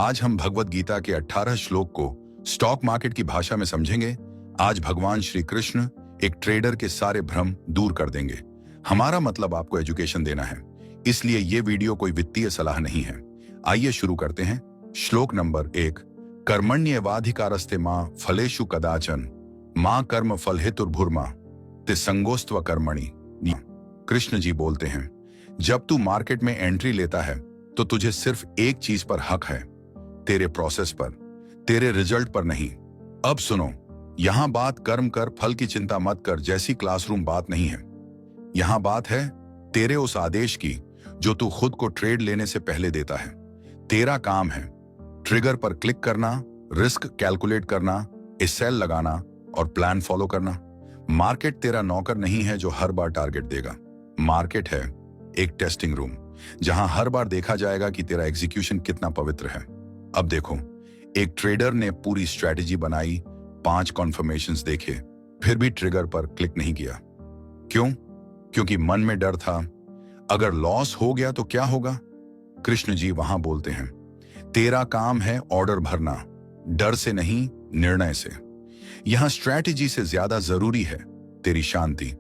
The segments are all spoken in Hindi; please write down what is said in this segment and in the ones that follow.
आज हम भगवत गीता के 18 श्लोक को स्टॉक मार्केट की भाषा में समझेंगे। आज भगवान श्री कृष्ण एक ट्रेडर के सारे भ्रम दूर कर देंगे। हमारा मतलब आपको एजुकेशन देना है, इसलिए ये वीडियो कोई वित्तीय सलाह नहीं है। आइए शुरू करते हैं। श्लोक नंबर 1। कर्मण्येवाधिकारस्ते मां फलेषु कदाचन मां कर्म फल हेतुर्भुर्मा ते संगोस्त्व कर्मणि। कृष्ण जी बोलते हैं, जब तू मार्केट में एंट्री लेता है तो तुझे सिर्फ एक चीज पर हक है, तेरे प्रोसेस पर, तेरे रिजल्ट पर नहीं। अब सुनो, यहां बात कर्म कर फल की चिंता मत कर जैसी क्लासरूम बात नहीं है। यहां बात है तेरे उस आदेश की जो तू खुद को ट्रेड लेने से पहले देता है। तेरा काम है ट्रिगर पर क्लिक करना, रिस्क कैलकुलेट करना, सेल लगाना और प्लान फॉलो करना। मार्केट तेरा नौकर नहीं है जो हर बार टारगेट देगा। मार्केट है एक टेस्टिंग रूम जहां हर बार देखा जाएगा कि तेरा एग्जीक्यूशन कितना पवित्र है। अब देखो, एक ट्रेडर ने पूरी स्ट्रेटेजी बनाई, 5 कॉन्फर्मेशंस देखे, फिर भी ट्रिगर पर क्लिक नहीं किया। क्यों? क्योंकि मन में डर था, अगर लॉस हो गया तो क्या होगा। कृष्ण जी वहां बोलते हैं, तेरा काम है ऑर्डर भरना, डर से नहीं, निर्णय से। यहां स्ट्रेटेजी से ज्यादा जरूरी है तेरी शांति।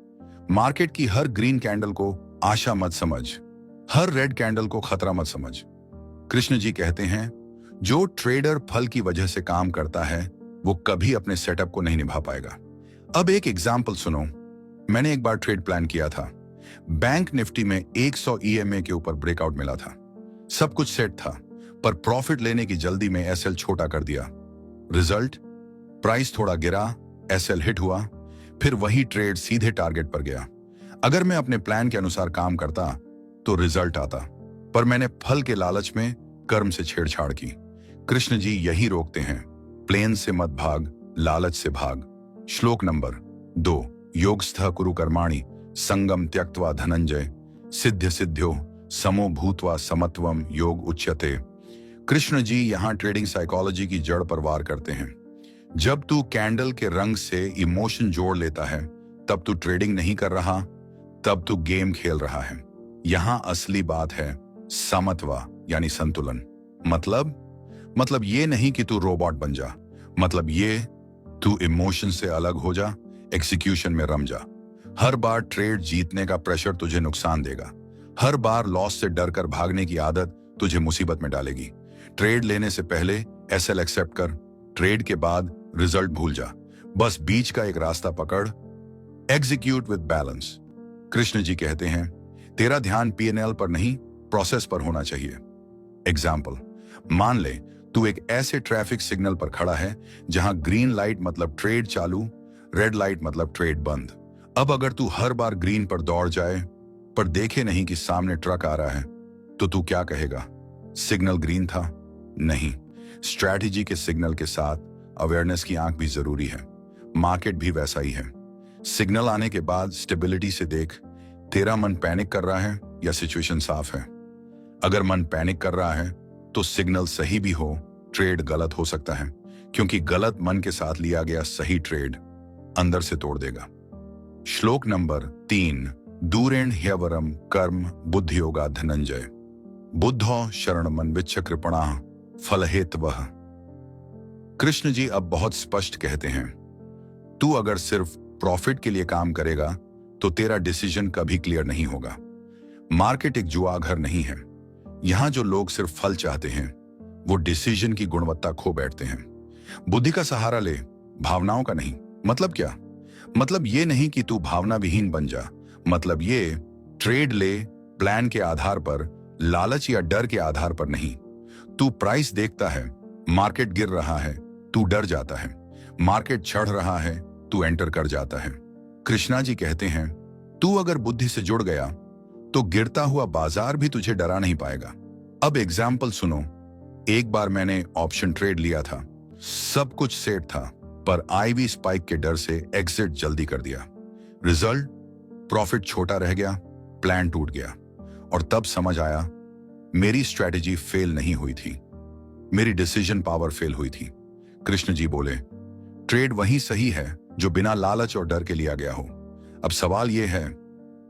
मार्केट की हर ग्रीन कैंडल को आशा मत समझ, हर रेड कैंडल को खतरा मत समझ। कृष्ण जी कहते हैं, जो ट्रेडर फल की वजह से काम करता है वो कभी अपने सेटअप को नहीं निभा पाएगा। अब एक एग्जाम्पल सुनो। मैंने एक बार ट्रेड प्लान किया था। बैंक निफ्टी में 100 EMA के ऊपर ब्रेकआउट मिला था। सब कुछ सेट था, पर प्रॉफिट लेने की जल्दी में SL छोटा कर दिया। रिजल्ट, प्राइस थोड़ा गिरा, SL हिट हुआ, फिर वही ट्रेड सीधे टारगेट पर गया। अगर मैं अपने प्लान के अनुसार काम करता तो रिजल्ट आता, पर मैंने फल के लालच में कर्म से छेड़छाड़ की। कृष्ण जी यही रोकते हैं, प्लेन से मत भाग, लालच से भाग। श्लोक नंबर 2। योगस्थः कुरु कर्माणि संगम त्यक्त्वा धनंजय सिद्ध सिद्ध्यो समो भूत्वा समत्वम योग उच्यते। कृष्ण जी यहां ट्रेडिंग साइकोलॉजी की जड़ पर वार करते हैं। जब तू कैंडल के रंग से इमोशन जोड़ लेता है तब तू ट्रेडिंग नहीं कर रहा, तब तू गेम खेल रहा है। यहां असली बात है समत्वा यानी संतुलन। मतलब ये नहीं कि तू रोबोट बन जा, मतलब ये तू इमोशन से अलग हो जा, एग्जीक्यूशन में रम जा। हर बार ट्रेड जीतने का प्रेशर तुझे नुकसान देगा। हर बार लॉस से डर कर भागने की आदत तुझे मुसीबत में डालेगी। ट्रेड लेने से पहले SL एक्सेप्ट कर, ट्रेड के बाद रिजल्ट भूल जा। बस बीच का एक रास्ता पकड़, execute with balance. Krishna ji कहते हैं, तेरा ध्यान P&L पर नहीं, प्रोसेस पर होना चाहिए। एग्जाम्पल, मान ले तू एक ऐसे ट्रैफिक सिग्नल पर खड़ा है जहां ग्रीन लाइट मतलब ट्रेड चालू, रेड लाइट मतलब ट्रेड बंद। अब अगर तू हर बार ग्रीन पर दौड़ जाए पर देखे नहीं कि सामने ट्रक आ रहा है तो तू क्या कहेगा? सिग्नल ग्रीन था? नहीं। स्ट्रैटेजी के सिग्नल के साथ अवेयरनेस की आंख भी जरूरी है। मार्केट भी वैसा ही है। सिग्नल आने के बाद स्टेबिलिटी से देख, तेरा मन पैनिक कर रहा है या सिचुएशन साफ है। अगर मन पैनिक कर रहा है तो सिग्नल सही भी हो, ट्रेड गलत हो सकता है, क्योंकि गलत मन के साथ लिया गया सही ट्रेड अंदर से तोड़ देगा। श्लोक नंबर 3। दूरेण ह्यवरम कर्म बुद्धियोगा धनंजय बुद्धो शरणमन विच्छ कृपणा फलहेतवः। कृष्ण जी अब बहुत स्पष्ट कहते हैं, तू अगर सिर्फ प्रॉफिट के लिए काम करेगा तो तेरा डिसीजन कभी क्लियर नहीं होगा। मार्केट एक जुआ घर नहीं है। यहां जो लोग सिर्फ फल चाहते हैं वो डिसीजन की गुणवत्ता खो बैठते हैं। बुद्धि का सहारा ले, भावनाओं का नहीं। मतलब क्या? मतलब ये नहीं कि तू भावना विहीन बन जा। मतलब ये ट्रेड ले प्लान के आधार पर, लालच या डर के आधार पर नहीं। तू प्राइस देखता है, मार्केट गिर रहा है, तू डर जाता है। मार्केट चढ़ रहा है, तू एंटर कर जाता है। कृष्णा जी कहते हैं, तू अगर बुद्धि से जुड़ गया तो गिरता हुआ बाजार भी तुझे डरा नहीं पाएगा। अब एग्जाम्पल सुनो। एक बार मैंने ऑप्शन ट्रेड लिया था, सब कुछ सेट था, पर IV स्पाइक के डर से एग्जिट जल्दी कर दिया। रिजल्ट, प्रॉफिट छोटा रह गया, प्लान टूट गया। और तब समझ आया मेरी स्ट्रेटेजी फेल नहीं हुई थी, मेरी डिसीजन पावर फेल हुई थी। कृष्ण जी बोले, ट्रेड वही सही है जो बिना लालच और डर के लिया गया हो। अब सवाल यह है,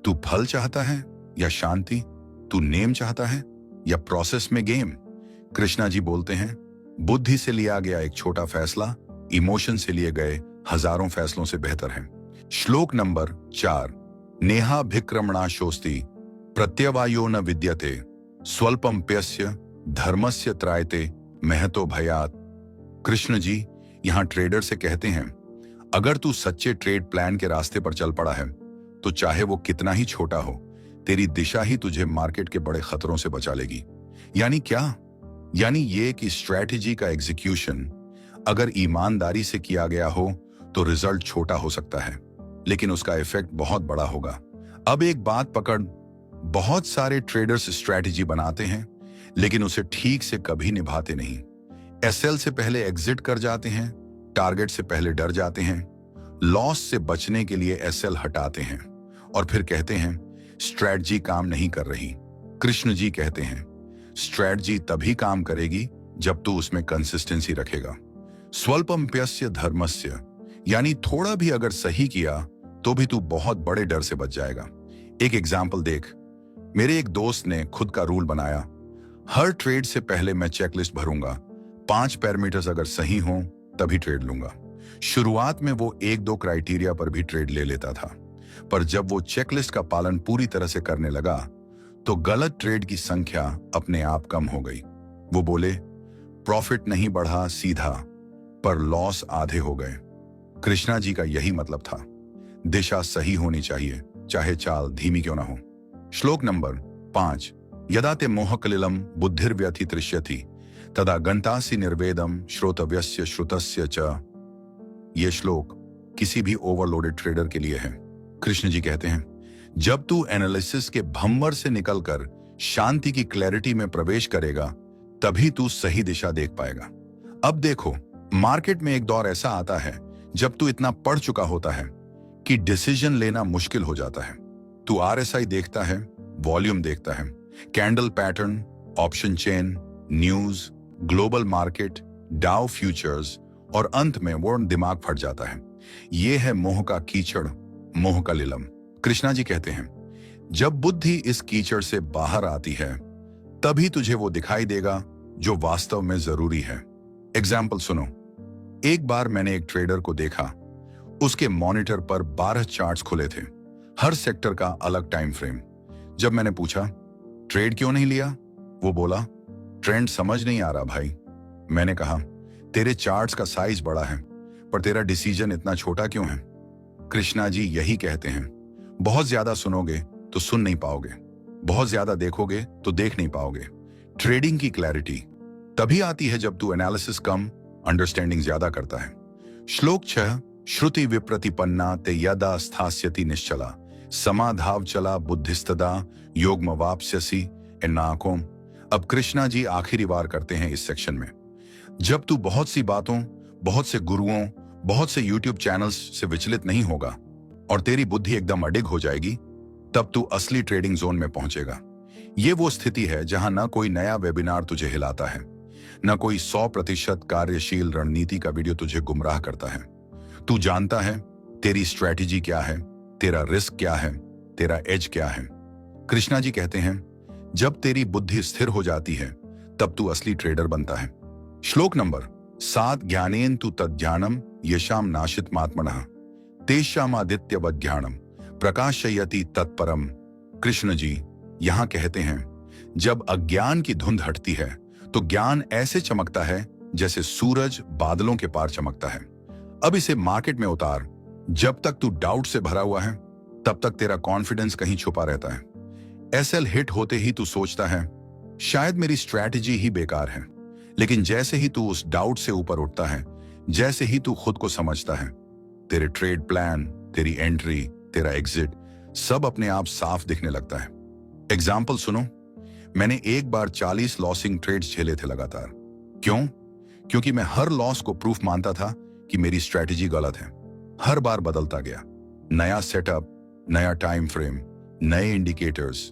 तू फल चाहता है या शांति? तू नेम चाहता है या प्रोसेस में गेम? कृष्णा जी बोलते हैं, बुद्धि से लिया गया एक छोटा फैसला इमोशन से लिए गए हजारों फैसलों से बेहतर है। श्लोक नंबर 4। नेहा भिक्रमणा शोस्ति प्रत्यवायो न विद्यते स्वल्पम प्यस्य धर्मस्य त्रायते महतो भयात। कृष्ण जी यहां ट्रेडर से कहते हैं, अगर तू सच्चे ट्रेड प्लान के रास्ते पर चल पड़ा है तो चाहे वो कितना ही छोटा हो, तेरी दिशा ही तुझे मार्केट के बड़े खतरों से बचा लेगी। यानी क्या? यानी ये कि स्ट्रैटेजी का एग्जीक्यूशन अगर ईमानदारी से किया गया हो तो रिजल्ट छोटा हो सकता है, लेकिन उसका इफेक्ट बहुत बड़ा होगा। अब एक बात पकड़, बहुत सारे ट्रेडर्स स्ट्रैटेजी बनाते हैं लेकिन उसे ठीक से कभी निभाते नहीं। एसएल से पहले एग्जिट कर जाते हैं, टारगेट से पहले डर जाते हैं, लॉस से बचने के लिए एसएल हटाते हैं और फिर कहते हैं स्ट्रैटेजी काम नहीं कर रही। कृष्ण जी कहते हैं स्ट्रैटेजी तभी काम करेगी जब तू उसमें कंसिस्टेंसी रखेगा। स्वल्पम्प्यस्य धर्मस्य, यानी थोड़ा भी अगर सही किया तो भी तू बहुत बड़े डर से बच जाएगा। एक एग्जाम्पल देख, मेरे एक दोस्त ने खुद का रूल बनाया, हर ट्रेड से पहले मैं चेकलिस्ट भरूंगा, 5 पैरामीटर्स अगर सही हों तभी ट्रेड लूंगा। शुरुआत में वो 1-2 क्राइटेरिया पर भी ट्रेड ले लेता था, पर जब वो चेकलिस्ट का पालन पूरी तरह से करने लगा तो गलत ट्रेड की संख्या अपने आप कम हो गई। वो बोले प्रॉफिट नहीं बढ़ा सीधा, पर लॉस आधे हो गए। कृष्णा जी का यही मतलब था, दिशा सही होनी चाहिए चाहे चाल धीमी क्यों ना हो। श्लोक नंबर 5। यदा ते मोहकलिलम बुद्धिर्व्यथि तृष्यति तदा गंतासि निर्वेदम श्रोतव्यस्य श्रुतस्य च। ये श्लोक किसी भी ओवरलोडेड ट्रेडर के लिए है। कृष्ण जी कहते हैं जब तू एनालिसिस के भंवर से निकलकर शांति की क्लैरिटी में प्रवेश करेगा तभी तू सही दिशा देख पाएगा। अब देखो, मार्केट में एक दौर ऐसा आता है जब तू इतना पढ़ चुका होता है कि डिसीजन लेना मुश्किल हो जाता है। तू आरएसआई देखता है, वॉल्यूम देखता है, candle pattern, option chain, news, global market, Dow futures और अंत में वो दिमाग फट जाता है। ये है मोह का कीचड़, मोह का लिलम। कृष्णा जी कहते हैं जब बुद्धि इस कीचड़ से बाहर आती है तभी तुझे वो दिखाई देगा जो वास्तव में जरूरी है। एग्जाम्पल सुनो, एक बार मैंने एक ट्रेडर को देखा, उसके मॉनिटर पर 12 चार्ट्स खुले थे, हर सेक्टर का अलग टाइम फ्रेम। जब मैंने पूछा ट्रेड क्यों नहीं लिया, वो बोला ट्रेंड समझ नहीं आ रहा भाई। मैंने कहा तेरे चार्ट्स का साइज बड़ा है पर तेरा डिसीजन इतना छोटा क्यों है? कृष्णा जी यही कहते हैं, बहुत ज्यादा सुनोगे तो सुन नहीं पाओगे, बहुत ज्यादा देखोगे तो देख नहीं पाओगे। ट्रेडिंग की क्लैरिटी तभी आती है जब तू एनालिसिस कम, अंडरस्टैंडिंग ज्यादा करता है। श्लोक 6। श्रुति विप्रतिपन्ना ते यदा स्थास्यति निश्चला समाधाव चला बुद्धिस्तदा योगमवाप्स्यसि एनाकोम। अब कृष्णा जी आखिरी बार करते हैं इस सेक्शन में, जब तू बहुत सी बातों, बहुत से गुरुओं, बहुत से यूट्यूब चैनल्स से विचलित नहीं होगा और तेरी बुद्धि एकदम अडिग हो जाएगी, तब तू असली ट्रेडिंग जोन में पहुंचेगा। ये वो स्थिति है जहां ना कोई नया वेबिनार तुझे हिलाता है, ना कोई 100% कार्यशील रणनीति का वीडियो तुझे गुमराह करता है। तू जानता है तेरी स्ट्रैटेजी क्या है, तेरा रिस्क क्या है, तेरा एज क्या है। कृष्णा जी कहते हैं जब तेरी बुद्धि स्थिर हो जाती है तब तू असली ट्रेडर बनता है। श्लोक नंबर 7। ज्ञानेन तु तज्ज्ञानम येषाम नाशितमात्मनः तेषामादित्यवत् ज्ञानम प्रकाशयति तत्परम। कृष्ण जी यहां कहते हैं जब अज्ञान की धुंध हटती है तो ज्ञान ऐसे चमकता है जैसे सूरज बादलों के पार चमकता है। अब इसे मार्केट में उतार, जब तक तू डाउट से भरा हुआ है तब तक तेरा कॉन्फिडेंस कहीं छुपा रहता है। एसएल हिट होते ही तू सोचता है शायद मेरी स्ट्रैटेजी ही बेकार है, लेकिन जैसे ही तू उस डाउट से ऊपर उठता है, जैसे ही तू खुद को समझता है, तेरे ट्रेड प्लान, तेरी एंट्री, तेरा एग्जिट सब अपने आप साफ दिखने लगता है। एग्जाम्पल सुनो, मैंने एक बार 40 लॉसिंग ट्रेड्स झेले थे लगातार। क्यों? क्योंकि मैं हर लॉस को प्रूफ मानता था कि मेरी स्ट्रैटेजी गलत है। हर बार बदलता गया, नया सेटअप, नया टाइम फ्रेम, नए इंडिकेटर्स।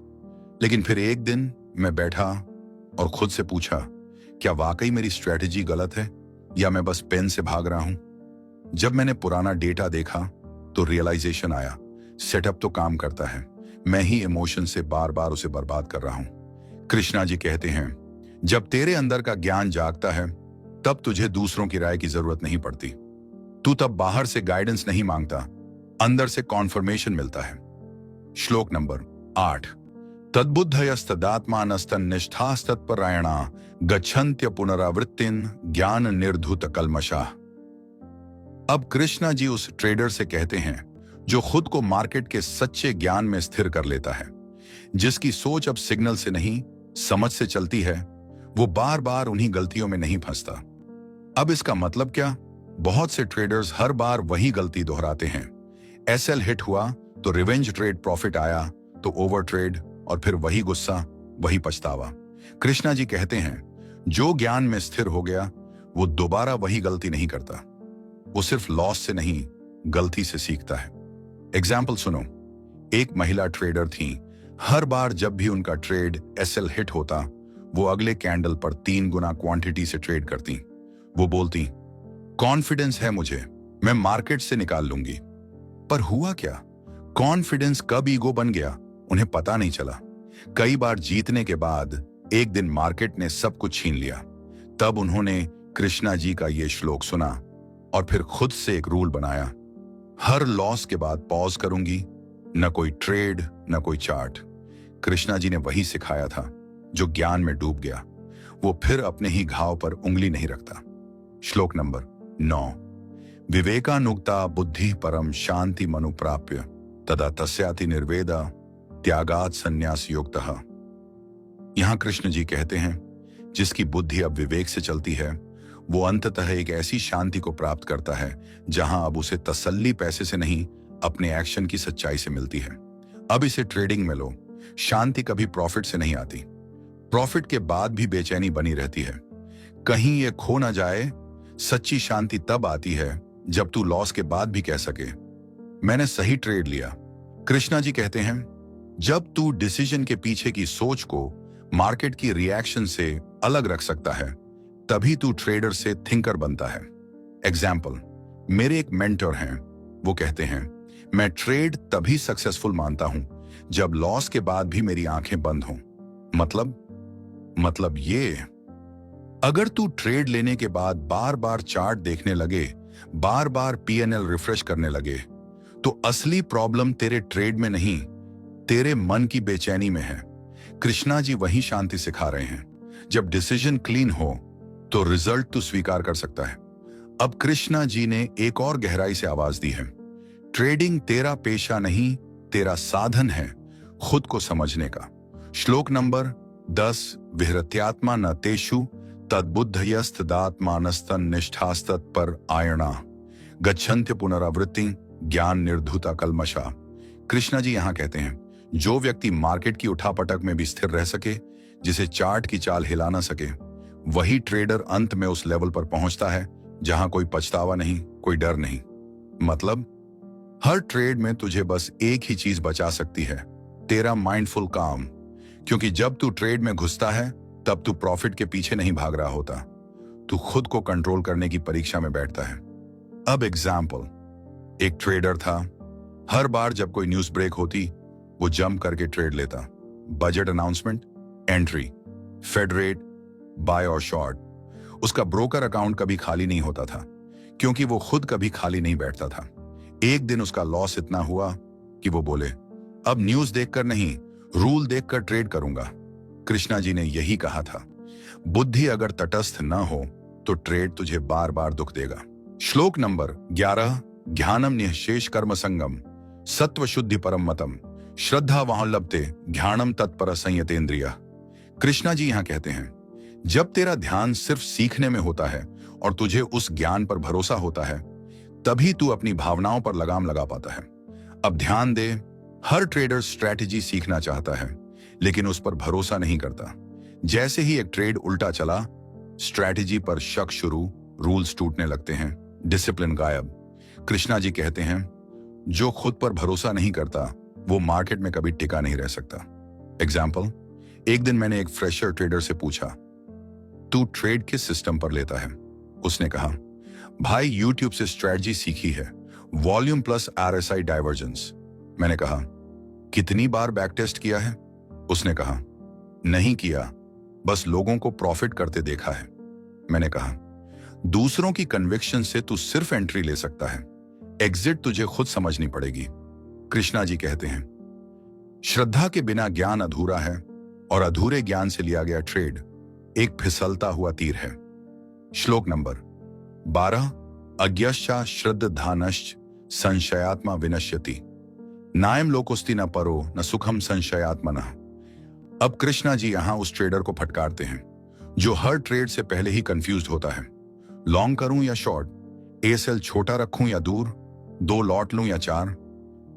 लेकिन फिर एक दिन मैं बैठा और खुद से पूछा क्या वाकई मेरी स्ट्रैटेजी गलत है या मैं बस पेन से भाग रहा हूं? जब मैंने पुराना डेटा देखा तो रियलाइजेशन आया सेटअप तो काम करता है, मैं ही इमोशन से बार बार उसे बर्बाद कर रहा हूं। कृष्णा जी कहते हैं जब तेरे अंदर का ज्ञान जागता है तब तुझे दूसरों की राय की जरूरत नहीं पड़ती। तू तब बाहर से गाइडेंस नहीं मांगता, अंदर से कॉन्फर्मेशन मिलता है। श्लोक नंबर 8। तद्बुद्धयस्तदात्मानस्तन्निष्ठास्तत्परायणा गच्छन्त्य पुनरावृत्तिन ज्ञान निर्धुत कल्मषा। अब कृष्णा जी उस ट्रेडर से कहते हैं जो खुद को मार्केट के सच्चे ज्ञान में स्थिर कर लेता है, जिसकी सोच अब सिग्नल से नहीं समझ से चलती है, वो बार बार उन्हीं गलतियों में नहीं फंसता। अब इसका मतलब क्या? बहुत से ट्रेडर्स हर बार वही गलती दोहराते हैं। एसएल हिट हुआ तो रिवेंज ट्रेड प्रॉफिट आया तो ओवर ट्रेड, और फिर वही गुस्सा, वही पछतावा। कृष्णा जी कहते हैं जो ज्ञान में स्थिर हो गया वो दोबारा वही गलती नहीं करता। वो सिर्फ लॉस से नहीं, गलती से सीखता है। एग्जाम्पल सुनो। एक महिला ट्रेडर थी। हर बार जब भी उनका ट्रेड एसएल हिट होता, वो अगले कैंडल पर 3 गुना क्वांटिटी से ट्रेड करती। वो बोलती, कॉन्फिडेंस है मुझे, मैं मार्केट से निकाल लूंगी। पर हुआ क्या? कॉन्फिडेंस कब ईगो बन गया उन्हें पता नहीं चला। कई बार जीतने के बाद एक दिन मार्केट ने सब कुछ छीन लिया। तब उन्होंने कृष्णा जी का ये श्लोक सुना और फिर खुद से एक रूल बनाया, हर लॉस के बाद पॉज करूंगी, न कोई ट्रेड न कोई चार्ट। कृष्णा जी ने वही सिखाया था। जो ज्ञान में डूब गया वो फिर अपने ही घाव पर उंगली नहीं रखता। श्लोक नंबर 9। विवेकानुक्ता बुद्धि परम शांति मनु प्राप्य तदा तस्याति निर्वेदा त्यागात संन्यास योक्तः। यहां कृष्ण जी कहते हैं जिसकी बुद्धि अब विवेक से चलती है वो अंततः एक ऐसी शांति को प्राप्त करता है जहां अब उसे तसल्ली पैसे से नहीं, अपने एक्शन की सच्चाई से मिलती है। अब इसे ट्रेडिंग में लो। शांति कभी प्रॉफिट से नहीं आती। प्रॉफिट के बाद भी बेचैनी बनी रहती है, कहीं ये खो ना जाए। सच्ची शांति तब आती है जब तू लॉस के बाद भी कह सके, मैंने सही ट्रेड लिया। कृष्णा जी कहते हैं जब तू डिसीजन के पीछे की सोच को मार्केट की रिएक्शन से अलग रख सकता है तभी तू ट्रेडर से थिंकर बनता है। एग्जाम्पल, मेरे एक मेंटर हैं, वो कहते हैं मैं ट्रेड तभी सक्सेसफुल मानता हूं जब लॉस के बाद भी मेरी आंखें बंद हों। मतलब ये, अगर तू ट्रेड लेने के बाद बार बार चार्ट देखने लगे, बार बार पीएनएल रिफ्रेश करने लगे, तो असली प्रॉब्लम तेरे ट्रेड में नहीं, तेरे मन की बेचैनी में है। कृष्णा जी वही शांति सिखा रहे हैं। जब डिसीजन क्लीन हो तो रिजल्ट तू स्वीकार कर सकता है। अब कृष्णा जी ने एक और गहराई से आवाज दी है, ट्रेडिंग तेरा पेशा नहीं, तेरा साधन है खुद को समझने का। श्लोक नंबर 10। विहृत्यात्मा न तेषु तद्बुद्धयस्तदात्मानस्तन निष्ठास्तत्पर आयणा गच्छन्त्य पुनरावृत्ति ज्ञान निर्धुता कल्मषा। कृष्णा जी यहां कहते हैं जो व्यक्ति मार्केट की उठापटक में भी स्थिर रह सके, जिसे चार्ट की चाल हिला ना सके, वही ट्रेडर अंत में उस लेवल पर पहुंचता है जहां कोई पछतावा नहीं, कोई डर नहीं। मतलब हर ट्रेड में तुझे बस एक ही चीज बचा सकती है, तेरा माइंडफुल काम। क्योंकि जब तू ट्रेड में घुसता है तब तू प्रॉफिट के पीछे नहीं भाग रहा होता, तू खुद को कंट्रोल करने की परीक्षा में बैठता है। अब एग्जाम्पल, एक ट्रेडर था। हर बार जब कोई न्यूज ब्रेक होती वो जंप करके ट्रेड लेता। Budget announcement, entry, fed rate, buy और शॉर्ट। उसका ब्रोकर अकाउंट कभी खाली नहीं होता था क्योंकि वो खुद कभी खाली नहीं बैठता था। एक दिन उसका लॉस इतना हुआ कि वो बोले, अब न्यूज देखकर नहीं, रूल देखकर ट्रेड करूंगा। कृष्णा जी ने यही कहा था, बुद्धि अगर तटस्थ न हो तो ट्रेड तुझे बार बार दुख देगा। श्लोक नंबर 11। ज्ञानम निःशेष कर्म संगम सत्व शुद्धि परम मतम श्रद्धा वहां लभते ज्ञानम तत्पर संयतेन्द्रिय। कृष्णा जी यहां कहते हैं जब तेरा ध्यान सिर्फ सीखने में होता है और तुझे उस ज्ञान पर भरोसा होता है, तभी तू अपनी भावनाओं पर लगाम लगा पाता है। अब ध्यान दे, हर ट्रेडर स्ट्रैटेजी सीखना चाहता है लेकिन उस पर भरोसा नहीं करता। जैसे ही एक ट्रेड उल्टा चला, स्ट्रैटेजी पर शक शुरू, रूल्स टूटने लगते हैं, डिसिप्लिन गायब। कृष्णा जी कहते हैं जो खुद पर भरोसा नहीं करता वो मार्केट में कभी टिका नहीं रह सकता। एग्जाम्पल, एक दिन मैंने एक फ्रेशर ट्रेडर से पूछा, तू ट्रेड किस सिस्टम पर लेता है? उसने कहा, भाई यूट्यूब से स्ट्रैटेजी सीखी है, वॉल्यूम प्लस आरएसआई डाइवर्जेंस। मैंने कहा, कितनी बार बैक टेस्ट किया है? उसने कहा, नहीं किया, बस लोगों को प्रॉफिट करते देखा है। मैंने कहा, दूसरों की कन्विक्शन से तू सिर्फ एंट्री ले सकता है, एग्जिट तुझे खुद समझनी पड़ेगी। कृष्णा जी कहते हैं, श्रद्धा के बिना ज्ञान अधूरा है और अधूरे ज्ञान से लिया गया ट्रेड एक फिसलता हुआ तीर है। श्लोक नंबर 12। अज्ञश्चा श्रद्धानश्च संशयात्मा विनश्यति, नायम लोकोस्ति न परो न सुखम संशयात्मनः। अब कृष्णा जी यहां उस ट्रेडर को फटकारते हैं जो हर ट्रेड से पहले ही कंफ्यूज्ड होता है। लॉन्ग करूं या शॉर्ट, एएसएल छोटा रखूं या दूर, 2 लॉट लूं या 4।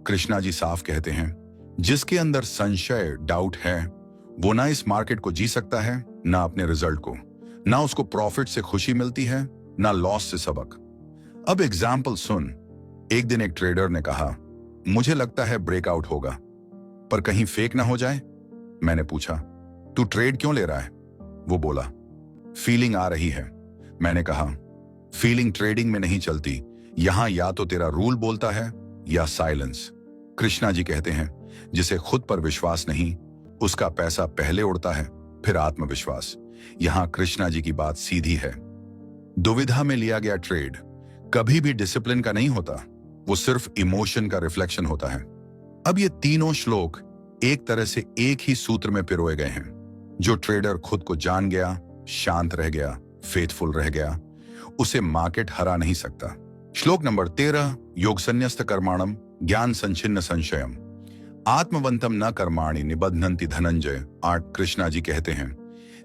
कृष्णा जी साफ कहते हैं, जिसके अंदर संशय, डाउट है, वो ना इस मार्केट को जी सकता है, ना अपने रिजल्ट को, ना उसको प्रॉफिट से खुशी मिलती है, ना लॉस से सबक। अब एग्जाम्पल सुन। एक दिन एक ट्रेडर ने कहा, मुझे लगता है ब्रेकआउट होगा, पर कहीं फेक ना हो जाए। मैंने पूछा, तू ट्रेड क्यों ले रहा है? वो बोला, फीलिंग आ रही है। मैंने कहा, फीलिंग ट्रेडिंग में नहीं चलती, यहां या तो तेरा रूल बोलता है या साइलेंस। कृष्णा जी कहते हैं, जिसे खुद पर विश्वास नहीं, उसका पैसा पहले उड़ता है, फिर आत्मविश्वास। यहां कृष्णा जी की बात सीधी है। दुविधा में लिया गया ट्रेड कभी भी डिसिप्लिन का नहीं होता, वो सिर्फ इमोशन का रिफ्लेक्शन होता है। अब ये तीनों श्लोक एक तरह से एक ही सूत्र में पिरोए गए हैं। जो ट्रेडर खुद को जान गया, शांत रह गया, फेथफुल रह गया, उसे मार्केट हरा नहीं सकता। श्लोक नंबर 13। योग संन्यस्त कर्माणम ज्ञान संचिन्न संशयम आत्मवंतम न कर्माणि निबध्नन्ति धनंजय। 8। कृष्णा जी कहते हैं,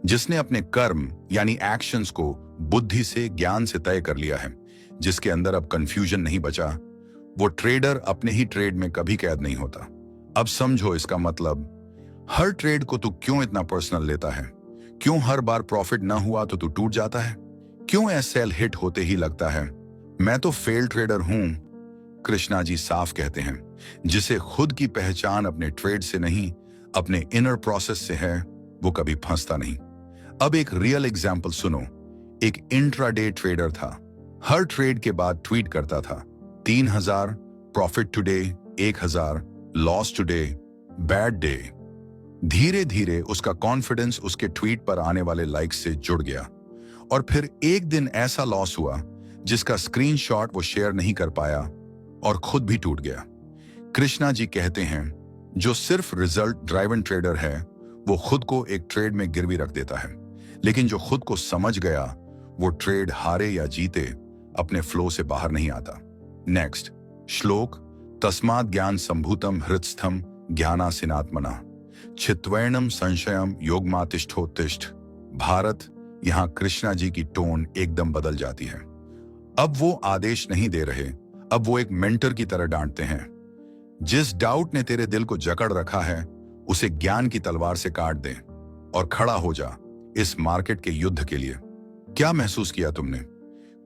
जिसने अपने कर्म यानी एक्शंस को बुद्धि से, ज्ञान से तय कर लिया है, जिसके अंदर अब कंफ्यूजन नहीं बचा, वो ट्रेडर अपने ही ट्रेड में कभी कैद नहीं होता। अब समझो इसका मतलब। हर ट्रेड को तू क्यों इतना पर्सनल लेता है? क्यों हर बार प्रॉफिट ना हुआ तो तू टूट जाता है? क्यों एसएल हिट होते ही लगता है मैं तो फेल ट्रेडर हूं? कृष्णा जी साफ कहते हैं, जिसे खुद की पहचान अपने ट्रेड से नहीं, अपने इनर प्रोसेस से है, वो कभी फंसता नहीं। अब एक रियल एग्जाम्पल सुनो। एक इंट्राडे ट्रेडर था, हर ट्रेड के बाद ट्वीट करता था, 3000 profit today, 1000 loss today, bad day. धीरे धीरे उसका कॉन्फिडेंस उसके ट्वीट पर आने वाले लाइक्स से जुड़ गया, और फिर एक दिन ऐसा लॉस हुआ जिसका स्क्रीनशॉट वो शेयर नहीं कर पाया और खुद भी टूट गया। कृष्णा जी कहते हैं, जो सिर्फ रिजल्ट ड्राइवन ट्रेडर है, वो खुद को एक ट्रेड में गिरवी रख देता है, लेकिन जो खुद को समझ गया, वो ट्रेड हारे या जीते अपने फ्लो से बाहर नहीं आता। नेक्स्ट श्लोक। तस्मात् ज्ञान संभूतम हृत्स्थम ज्ञानासिनात्मना चित्वैणम संशयम योगमातिष्ठोत्तिष्ठ। भारत। यहां कृष्णा जी की टोन एकदम बदल जाती है। अब वो आदेश नहीं दे रहे, अब वो एक मेंटर की तरह डांटते हैं। जिस डाउट ने तेरे दिल को जकड़ रखा है, उसे ज्ञान की तलवार से काट दे और खड़ा हो जा इस मार्केट के युद्ध के लिए। क्या महसूस किया तुमने?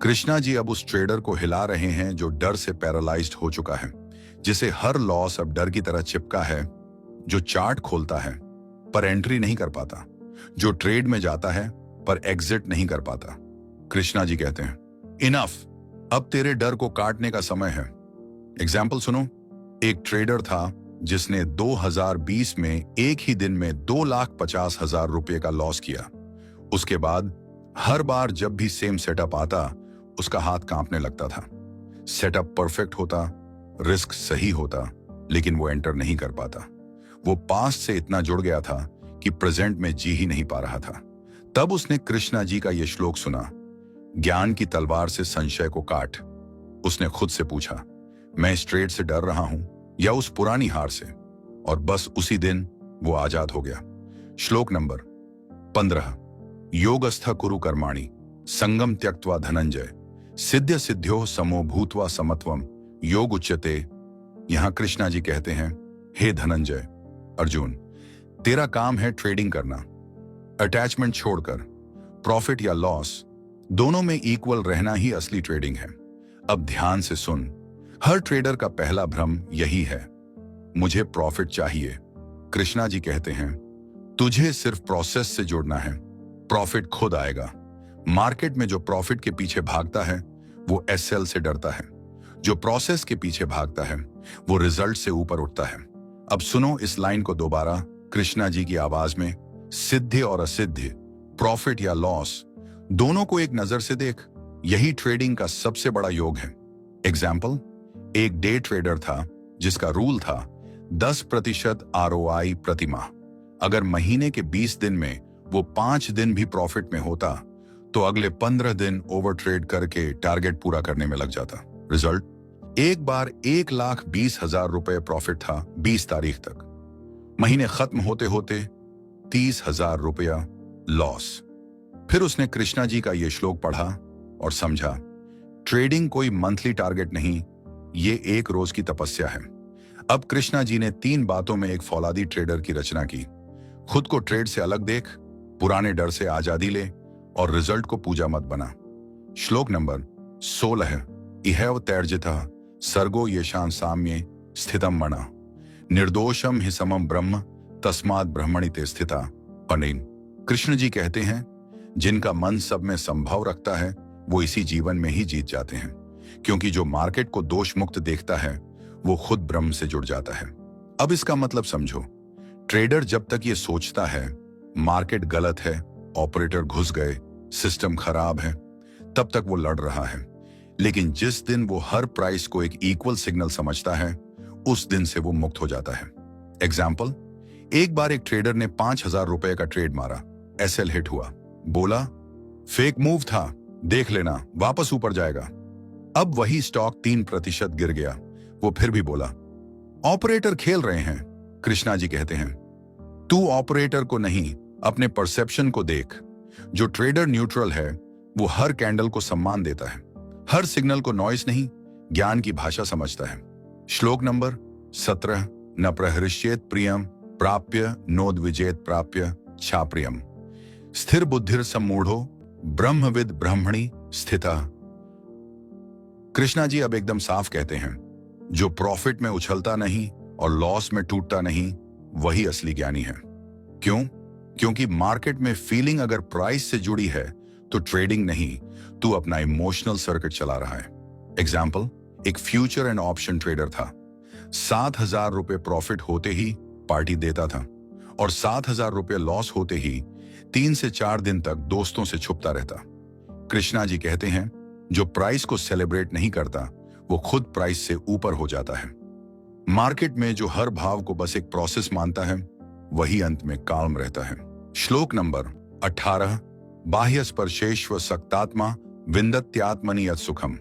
कृष्णा जी अब उस ट्रेडर को हिला रहे हैं जो डर से पैरालाइज्ड हो चुका है, जिसे हर लॉस अब डर की तरह चिपका है, जो चार्ट खोलता है पर एंट्री नहीं कर पाता, जो ट्रेड में जाता है पर एग्जिट नहीं कर पाता। कृष्णा जी कहते हैं, इनफ, अब तेरे डर को काटने का समय है। एग्जाम्पल सुनो। एक ट्रेडर था जिसने 2020 में एक ही दिन में 2,50,000 रुपए का लॉस किया। उसके बाद हर बार जब भी सेम सेटअप आता, उसका हाथ कांपने लगता था। सेटअप परफेक्ट होता, रिस्क सही होता, लेकिन वो एंटर नहीं कर पाता। वो पास्ट से इतना जुड़ गया था कि प्रेजेंट में जी ही नहीं पा रहा था। तब उसने कृष्णा जी का यह श्लोक सुना, ज्ञान की तलवार से संशय को काट। उसने खुद से पूछा, मैं इस ट्रेड से डर रहा हूं या उस पुरानी हार से? और बस उसी दिन वो आजाद हो गया। श्लोक नंबर 15। योगस्थ कुरु कर्माणि संगम त्यक्त्वा धनंजय सिद्ध सिद्ध्यो समो भूत्वा समत्वम योग उच्यते। यहां कृष्णा जी कहते हैं, हे धनंजय, अर्जुन, तेरा काम है ट्रेडिंग करना, अटैचमेंट छोड़कर। प्रॉफिट या लॉस दोनों में इक्वल रहना ही असली ट्रेडिंग है। अब ध्यान से सुन। हर ट्रेडर का पहला भ्रम यही है, मुझे प्रॉफिट चाहिए। कृष्णा जी कहते हैं, तुझे सिर्फ प्रोसेस से जुड़ना है, प्रॉफिट खुद आएगा। मार्केट में जो प्रॉफिट के पीछे भागता है, वो एसएल से डरता है। जो प्रोसेस के पीछे भागता है, वो रिजल्ट से ऊपर उठता है। अब सुनो इस लाइन को दोबारा, कृष्णा जी की आवाज में। सिद्ध और असिद्ध प्रॉफिट या लॉस, दोनों को एक नजर से देख। यही ट्रेडिंग का सबसे बड़ा योग है। एग्जाम्पल, एक डे ट्रेडर था जिसका रूल था 10% ROI प्रति माह। अगर महीने के 20 दिन में वो 5 दिन भी प्रॉफिट में होता तो अगले 15 दिन ओवर ट्रेड करके टारगेट पूरा करने में लग जाता। रिजल्ट, एक बार 1,20,000 रुपए प्रॉफिट था 20 तारीख तक। महीने खत्म होते होते 30,000 रुपया लॉस। फिर उसने कृष्णा जी का ये श्लोक पढ़ा और समझा, ट्रेडिंग कोई मंथली टारगेट नहीं, ये एक रोज की तपस्या है। अब कृष्णा जी ने 3 बातों में एक फौलादी ट्रेडर की रचना की। खुद को ट्रेड से अलग देख, पुराने डर से आजादी ले और रिजल्ट को पूजा मत बना। श्लोक नंबर 16, इहैव तैर्जितः सर्गो येषां साम्ये स्थितम मना निर्दोषम हि समम ब्रह्म तस्मात् ब्रह्मणि ते स्थिता पनेन। कृष्ण जी कहते हैं, जिनका मन सब में संभव रखता है वो इसी जीवन में ही जीत जाते हैं, क्योंकि जो मार्केट को दोष मुक्त देखता है वो खुद ब्रह्म से जुड़ जाता है। अब इसका मतलब समझो, ट्रेडर जब तक ये सोचता है मार्केट गलत है, ऑपरेटर घुस गए, सिस्टम खराब है, तब तक वो लड़ रहा है। लेकिन जिस दिन वो हर प्राइस को एक इक्वल सिग्नल समझता है, उस दिन से वो मुक्त हो जाता है। एग्जाम्पल, एक बार एक ट्रेडर ने 5,000 रुपए का ट्रेड मारा, SL हिट हुआ, बोला फेक मूव था, देख लेना वापस ऊपर जाएगा। अब वही स्टॉक 3% गिर गया। वो फिर भी बोला ऑपरेटर खेल रहे हैं। कृष्णा जी कहते हैं, तू ऑपरेटर को नहीं अपने परसेप्शन को देख। जो ट्रेडर न्यूट्रल है वो हर कैंडल को सम्मान देता है, हर सिग्नल को नॉइस नहीं ज्ञान की भाषा समझता है। श्लोक नंबर 17, न प्रहृष्येत प्रियम प्राप्य नोद्विजेत प्राप्य छाप्रियम स्थिर बुद्धिर सम्मूढ़ो ब्रह्मविद ब्रह्मणि स्थिता। कृष्णा जी अब एकदम साफ कहते हैं, जो प्रॉफिट में उछलता नहीं और लॉस में टूटता नहीं, वही असली ज्ञानी है। क्यों? क्योंकि मार्केट में फीलिंग अगर प्राइस से जुड़ी है तो ट्रेडिंग नहीं, तू अपना इमोशनल सर्किट चला रहा है। एग्जाम्पल, एक फ्यूचर एंड ऑप्शन ट्रेडर था। 7,000 रुपए प्रॉफिट होते ही पार्टी देता था और 7,000 रुपए लॉस होते ही 3 से 4 दिन तक दोस्तों से छुपता रहता। कृष्णा जी कहते हैं, जो प्राइस को सेलिब्रेट नहीं करता वो खुद प्राइस से ऊपर हो जाता है। मार्केट में जो हर भाव को बस एक प्रोसेस मानता है, वही अंत में काल्म रहता है। श्लोक नंबर 18, बाह्य स्पर्शेश्व सक्तात्मा विंदत्यात्मनि यत् सुखम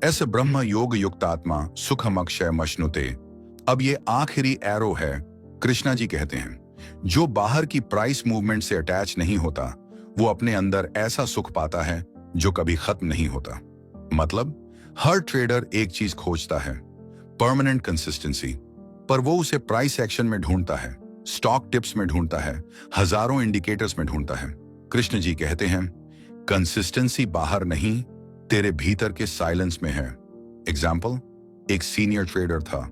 ऐसे ब्रह्म योग युक्त आत्मा सुखम अक्षय मश्नुते। अब ये आखिरी एरो है। कृष्णा जी कहते हैं, जो बाहर की प्राइस मूवमेंट से अटैच नहीं होता वो अपने अंदर ऐसा सुख पाता है जो कभी खत्म नहीं होता। मतलब हर ट्रेडर एक चीज खोजता है, परमानेंट कंसिस्टेंसी, पर वो उसे प्राइस एक्शन में ढूंढता है, स्टॉक टिप्स में ढूंढता है, हजारों इंडिकेटर्स में ढूंढता है। कृष्ण जी कहते हैं, कंसिस्टेंसी बाहर नहीं, तेरे भीतर के साइलेंस में है। एग्जाम्पल, एक सीनियर ट्रेडर था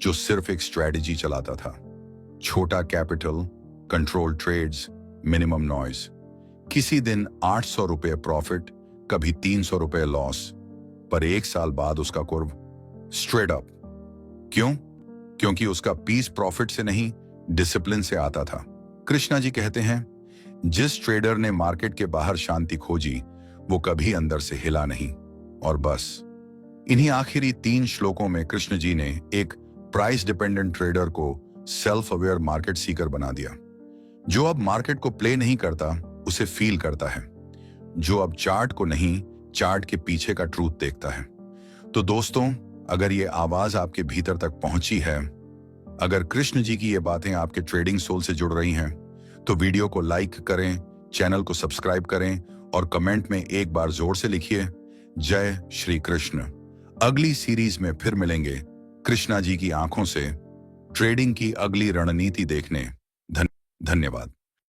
जो सिर्फ एक स्ट्रेटजी चलाता था, छोटा capital, control trades, minimum noise. किसी दिन 800 रुपए प्रॉफिट, कभी 300 रुपए लॉस, पर 1 साल बाद उसका कुर्व स्ट्रेट अप। क्यों? क्योंकि उसका पीस प्रॉफिट से नहीं, डिसिप्लिन से आता था। कृष्णा जी कहते हैं, जिस ट्रेडर ने मार्केट के बाहर शांति खोजी वो कभी अंदर से हिला नहीं। और बस इन्हीं आखिरी 3 श्लोकों में कृष्ण जी ने एक प्राइस डिपेंडेंट ट्रेडर को सेल्फ अवेयर मार्केट सीकर बना दिया, जो अब मार्केट को प्ले नहीं करता, उसे फील करता है, जो अब चार्ट को नहीं, चार्ट के पीछे का ट्रूथ देखता है। तो दोस्तों, अगर ये आवाज आपके भीतर तक पहुंची है, अगर कृष्ण जी की ये बातें आपके ट्रेडिंग सोल से जुड़ रही हैं, तो वीडियो को लाइक करें, चैनल को सब्सक्राइब करें और कमेंट में एक बार जोर से लिखिए, जय श्री कृष्ण। अगली सीरीज में फिर मिलेंगे कृष्णा जी की आंखों से ट्रेडिंग की अगली रणनीति देखने। धन्यवाद।